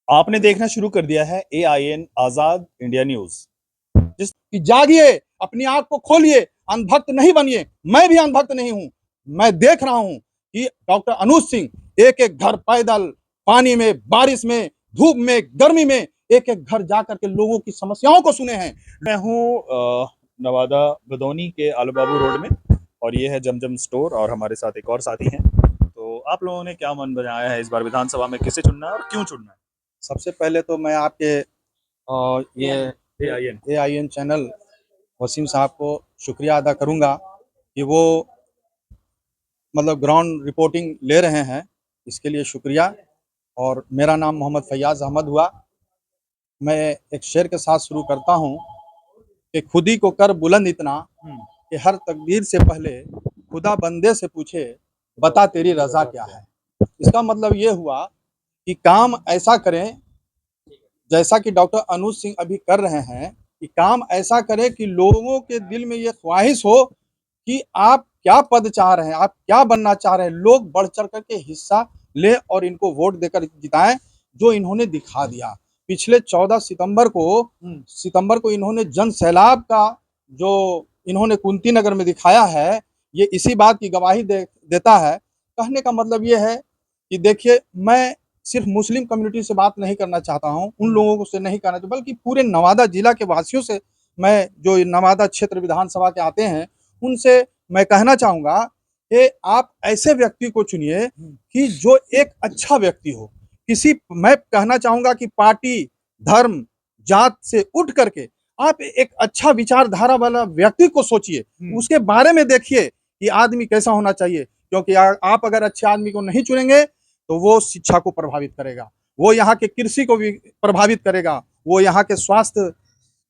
आपने देखना शुरू कर दिया है AIN आजाद इंडिया न्यूज। जिस कि जागिए, अपनी आंख को खोलिए, अंधभक्त नहीं बनिए। मैं भी अंधभक्त नहीं हूं। मैं देख रहा हूं कि डॉक्टर अनुज सिंह एक एक घर पैदल पानी में, बारिश में, धूप में, गर्मी में एक एक घर जाकर के लोगों की समस्याओं को सुने हैं। मैं हूँ नवादा भदोनी के आलू बाबू रोड में, और ये है जमजम स्टोर, और हमारे साथ एक और साथी हैं। तो आप लोगों ने क्या मन बनाया है इस बार विधानसभा में किसे चुनना है और क्यों चुनना है? सबसे पहले तो मैं आपके ये AIN AIN चैनल वसीम साहब को शुक्रिया अदा करूंगा कि वो मतलब ग्राउंड रिपोर्टिंग ले रहे हैं, इसके लिए शुक्रिया। और मेरा नाम मोहम्मद फैयाज अहमद हुआ। मैं एक शेर के साथ शुरू करता हूँ कि खुदी को कर बुलंद इतना कि हर तकदीर से पहले खुदा बंदे से पूछे बता तेरी रजा क्या है। इसका मतलब ये हुआ कि काम ऐसा करें जैसा कि डॉक्टर अनुज सिंह अभी कर रहे हैं, कि काम ऐसा करें कि लोगों के दिल में ये ख्वाहिश हो कि आप क्या पद चाह रहे हैं, आप क्या बनना चाह रहे हैं। लोग बढ़ चढ़ करके हिस्सा ले और इनको वोट देकर जिताएं, जो इन्होंने दिखा दिया। पिछले 14 सितंबर को इन्होंने जन सैलाब का जो इन्होंने कुंती नगर में दिखाया है, ये इसी बात की गवाही देता है। कहने का मतलब ये है कि देखिए, मैं सिर्फ मुस्लिम कम्युनिटी से बात नहीं करना चाहता हूं, उन लोगों से नहीं करना चाहता, बल्कि पूरे नवादा जिला के वासियों से, मैं जो नवादा क्षेत्र विधानसभा के आते हैं उनसे मैं कहना चाहूंगा कि आप ऐसे व्यक्ति को चुनिए कि जो एक अच्छा व्यक्ति हो। मैं कहना चाहूंगा कि पार्टी, धर्म, जात से उठ करके आप एक अच्छा विचारधारा वाला व्यक्ति को सोचिए, उसके बारे में देखिए कि आदमी कैसा होना चाहिए। क्योंकि आप अगर अच्छे आदमी को नहीं चुनेंगे तो वो शिक्षा को प्रभावित करेगा, वो यहाँ के कृषि को भी प्रभावित करेगा, वो यहाँ के स्वास्थ्य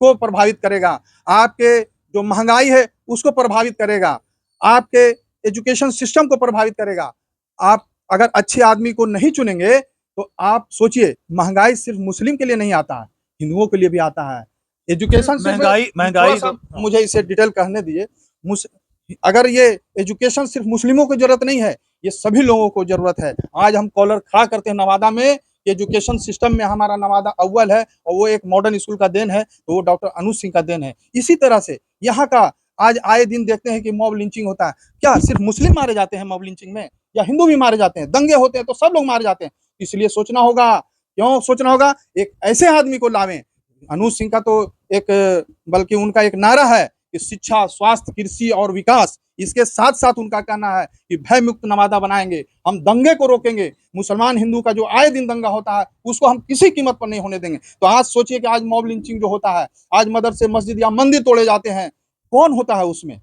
को प्रभावित करेगा, आपके जो महंगाई है उसको प्रभावित करेगा, आपके एजुकेशन सिस्टम को प्रभावित करेगा। आप अगर अच्छे आदमी को नहीं चुनेंगे तो आप सोचिए, महंगाई सिर्फ मुस्लिम के लिए नहीं आता है, हिंदुओं के लिए भी आता है। एजुकेशन महंगाई मुझे इसे डिटेल कहने दिए। अगर ये एजुकेशन सिर्फ मुस्लिमों को जरूरत नहीं है, ये सभी लोगों को जरूरत है। आज हम कॉलर खड़ा करते हैं नवादा में, एजुकेशन सिस्टम में हमारा नवादा अव्वल है, और वो एक मॉडर्न स्कूल का देन है, तो वो डॉक्टर अनुज सिंह का देन है। इसी तरह से यहाँ का आज आए दिन देखते हैं कि मॉब लिंचिंग होता है। क्या सिर्फ मुस्लिम मारे जाते हैं मॉब लिंचिंग में, या हिंदू भी मारे जाते हैं? दंगे होते हैं तो सब लोग मारे जाते हैं। इसलिए सोचना होगा, क्यों सोचना होगा, एक ऐसे आदमी को लावें। अनुज सिंह का तो एक, बल्कि उनका एक नारा है कि शिक्षा, स्वास्थ्य, कृषि और विकास। इसके साथ साथ उनका कहना है कि भय मुक्त नवादा बनाएंगे, हम दंगे को रोकेंगे, मुसलमान हिंदू का जो आए दिन दंगा होता है उसको हम किसी कीमत पर नहीं होने देंगे। तो आज सोचिए कि आज मॉब लिंचिंग जो होता है, आज मदरसे, मस्जिद या मंदिर तोड़े जाते हैं, कौन होता है उसमें?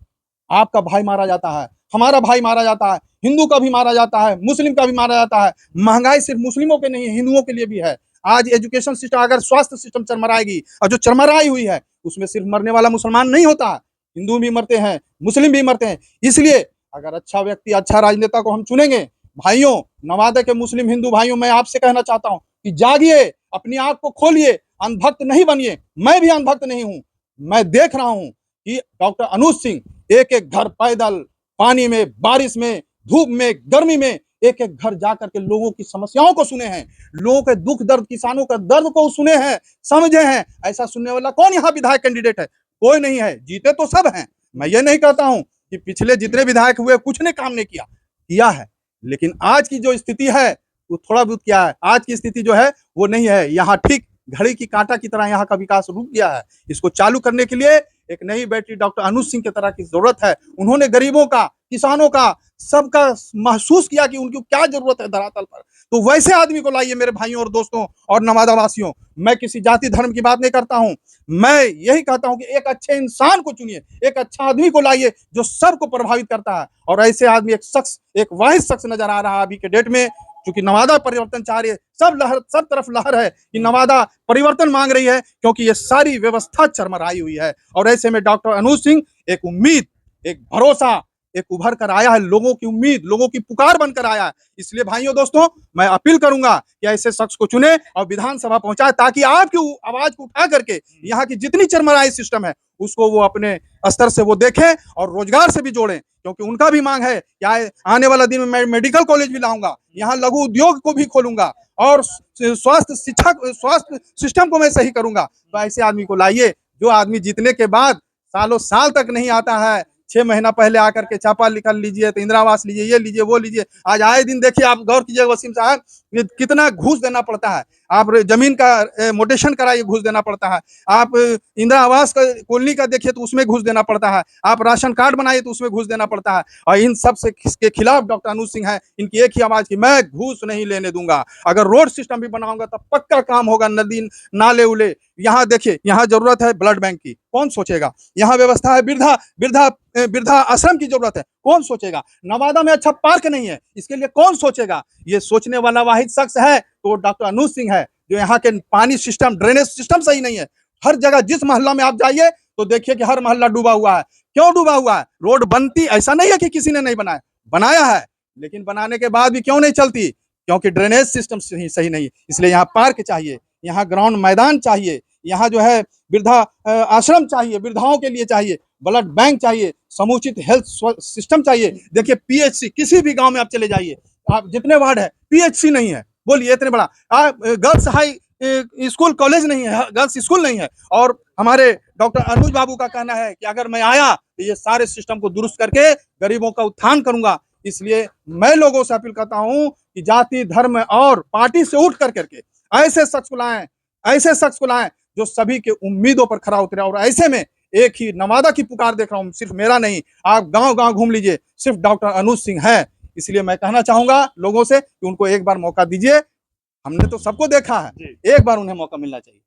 आपका भाई मारा जाता है, हमारा भाई मारा जाता है, हिंदू का भी मारा जाता है, मुस्लिम का भी मारा जाता है। महंगाई सिर्फ मुस्लिमों के नहीं, हिंदुओं के लिए भी है। आज एजुकेशन सिस्टम, अगर स्वास्थ्य सिस्टम चरमराएगी, और जो चरमराई हुई है उसमें सिर्फ मरने वाला मुसलमान नहीं होता, हिंदू भी मरते हैं, मुस्लिम भी मरते हैं। इसलिए अगर अच्छा व्यक्ति, अच्छा राजनेता को हम चुनेंगे, भाइयों, नवादा के मुस्लिम हिंदू भाइयों, मैं आपसे कहना चाहता हूं कि जागिए, अपनी आंख को खोलिए, अंधभक्त नहीं बनिए। मैं भी अंधभक्त नहीं हूं। मैं देख रहा हूं कि डॉक्टर अनुज सिंह एक एक घर पैदल पानी में, बारिश में, धूप में, गर्मी में एक एक घर जाकर के लोगों की समस्याओं को सुने हैं, लोगों के दुख दर्द, किसानों का दर्द को सुने हैं, समझे हैं। ऐसा सुनने वाला कौन यहाँ विधायक कैंडिडेट है? कोई नहीं है। जीते तो सब हैं। मैं ये नहीं कहता हूं कि पिछले जितने विधायक हुए कुछ ने काम नहीं किया है, लेकिन आज की जो स्थिति है वो थोड़ा बहुत क्या है, आज की स्थिति जो है वो नहीं है। यहाँ ठीक घड़ी की कांटा की तरह यहाँ का विकास रुक गया है। इसको चालू करने के लिए एक नई बैटरी डॉक्टर अनुज सिंह की तरह की जरूरत है। उन्होंने गरीबों का, किसानों का, सबका महसूस किया कि उनकी क्या जरूरत है धरातल पर। तो वैसे आदमी को लाइए मेरे भाइयों और दोस्तों और नवादा वासियों। मैं किसी जाति धर्म की बात नहीं करता हूं, मैं यही कहता हूं कि एक अच्छे इंसान को चुनिए, एक अच्छा आदमी को लाइए जो सबको प्रभावित करता है। और ऐसे आदमी, एक शख्स, एक वाहिद शख्स नजर आ रहा है अभी के डेट में, क्योंकि नवादा परिवर्तन चाह रही है, सब तरफ लहर है कि नवादा परिवर्तन मांग रही है, क्योंकि ये सारी व्यवस्था चरमराई हुई है। और ऐसे में डॉक्टर अनुज सिंह एक उम्मीद, एक भरोसा, एक उभर कर आया है, लोगों की उम्मीद, लोगों की पुकार बनकर आया है। इसलिए भाइयों दोस्तों, मैं अपील करूंगा कि ऐसे शख्स को चुने और विधानसभा पहुंचाए, ताकि आपकी आवाज को उठा करके यहाँ की जितनी चरमराई सिस्टम है उसको वो अपने स्तर से वो देखें और रोजगार से भी जोड़ें, क्योंकि उनका भी मांग है कि आने वाला दिन में मैं मेडिकल कॉलेज भी लाऊंगा, यहाँ लघु उद्योग को भी खोलूंगा और स्वास्थ्य सिस्टम को मैं सही करूंगा। तो ऐसे आदमी को लाइए, जो आदमी जीतने के बाद सालों साल तक नहीं आता है, 6 महीना पहले आकर के छापा निकाल लीजिए, तो इंदिरा आवास लीजिए, ये लीजिए, वो लीजिए। आज आए दिन देखिए, आप गौर कीजिए वसीम साहब, कितना घूस देना पड़ता है। आप जमीन का मोटेशन कराइए, घूस देना पड़ता है। आप इंदिरा आवास का कॉलोनी का देखिए तो उसमें घूस देना पड़ता है। आप राशन कार्ड बनाइए तो उसमें घूस देना पड़ता है। और इन सब से के खिलाफ डॉक्टर अनुज सिंह है, इनकी एक ही आवाज की, मैं घूस नहीं लेने दूंगा। अगर रोड सिस्टम भी बनाऊंगा तो पक्का काम होगा, नदी नाले उले। यहाँ देखिए, यहाँ जरूरत है ब्लड बैंक की, कौन सोचेगा। यहाँ व्यवस्था है वृद्धा आश्रम की जरूरत है, कौन सोचेगा। नवादा में अच्छा पार्क नहीं है, इसके लिए कौन सोचेगा। ये सोचने वाला वाहिद शख्स है तो डॉक्टर अनुज सिंह है। जो यहाँ के पानी सिस्टम, ड्रेनेज सिस्टम सही नहीं है। हर जगह जिस मोहल्ला में आप जाइए तो देखिए कि हर मोहल्ला डूबा हुआ है। क्यों डूबा हुआ है? रोड बनती ऐसा नहीं है कि किसी ने नहीं बनाया है, लेकिन बनाने के बाद भी क्यों नहीं चलती? क्योंकि ड्रेनेज सिस्टम सही नहीं है। इसलिए यहाँ पार्क चाहिए, यहाँ ग्राउंड मैदान चाहिए, यहाँ जो है वृद्धा आश्रम चाहिए, वृद्धाओं के लिए चाहिए, ब्लड बैंक चाहिए, समुचित हेल्थ सिस्टम चाहिए। देखिए पीएचसी, किसी भी गांव में आप चले जाइए, आप जितने वार्ड है, पीएचसी नहीं है। बोलिए, इतने बड़ा गर्ल्स हाई स्कूल कॉलेज नहीं है, गर्ल्स स्कूल नहीं है। और हमारे डॉक्टर अनुज बाबू का कहना है कि अगर मैं आया तो ये सारे सिस्टम को दुरुस्त करके गरीबों का उत्थान करूंगा। इसलिए मैं लोगों से अपील करता हूं कि जाति, धर्म और पार्टी से उठ करके ऐसे शख्स को लाएं जो सभी के उम्मीदों पर खरा उतरे। और ऐसे में एक ही नवादा की पुकार देख रहा हूं, सिर्फ मेरा नहीं, आप गांव गांव घूम लीजिए, सिर्फ डॉक्टर अनुज सिंह है। इसलिए मैं कहना चाहूंगा लोगों से कि उनको एक बार मौका दीजिए। हमने तो सबको देखा है, एक बार उन्हें मौका मिलना चाहिए।